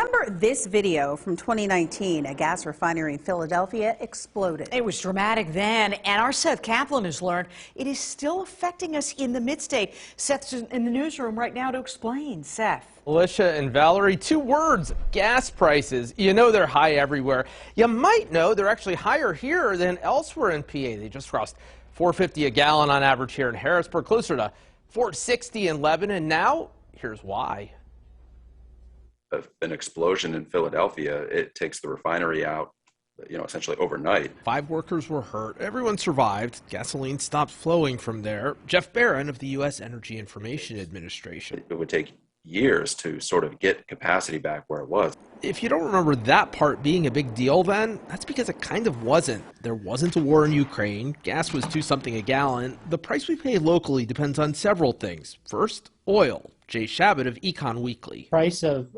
Remember this video from 2019? A gas refinery in Philadelphia exploded. It was dramatic then, and our Seth Kaplan has learned it is still affecting us in the mid-state. Seth's in the newsroom right now to explain. Seth. Alicia and Valerie, two words: gas prices. You know they're high everywhere. You might know they're actually higher here than elsewhere in PA. They just crossed $4.50 a gallon on average here in Harrisburg, closer to $4.60 in Lebanon. Now, here's why. An explosion in Philadelphia, it takes the refinery out, essentially overnight. 5 workers were hurt. Everyone survived. Gasoline stopped flowing from there. Jeff Barron of the U.S. Energy Information Administration. It would take years to sort of get capacity back where it was. If you don't remember that part being a big deal then, that's because it kind of wasn't. There wasn't a war in Ukraine. Gas was $2 something a gallon. The price we pay locally depends on several things. First, oil. Jay Shabbat of Econ Weekly. Price of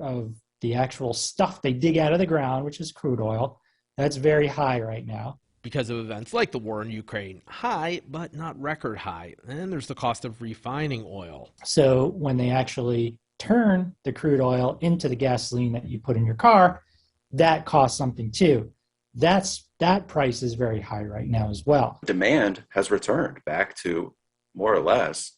the actual stuff they dig out of the ground, which is crude oil, that's very high right now. Because of events like the war in Ukraine. High, but not record high. And there's the cost of refining oil. So when they actually turn the crude oil into the gasoline that you put in your car, that costs something too. That price is very high right now as well. Demand has returned back to more or less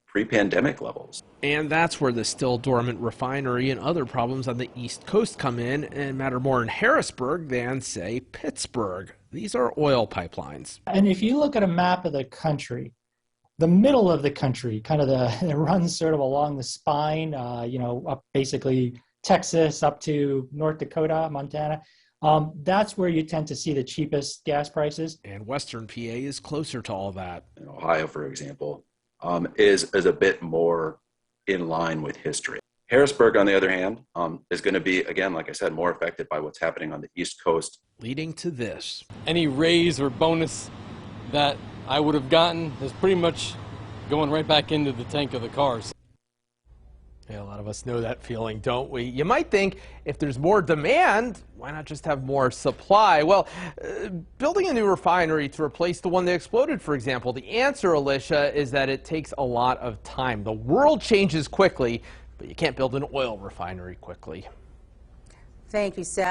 pre-pandemic levels. And that's where the still dormant refinery and other problems on the East Coast come in and matter more in Harrisburg than, say, Pittsburgh. These are oil pipelines. And if you look at a map of the country, the middle of the country, kind of it runs sort of along the spine, up basically Texas up to North Dakota, Montana. That's where you tend to see the cheapest gas prices. And Western PA is closer to all that. In Ohio, for example, is a bit more in line with history. Harrisburg, on the other hand, is going to be, again, like I said, more affected by what's happening on the East Coast. Leading to this. Any raise or bonus that I would have gotten is pretty much going right back into the tank of the cars. Yeah, a lot of us know that feeling, don't we? You might think if there's more demand, why not just have more supply? Well, building a new refinery to replace the one that exploded, for example, the answer, Alicia, is that it takes a lot of time. The world changes quickly, but you can't build an oil refinery quickly. Thank you, Seth.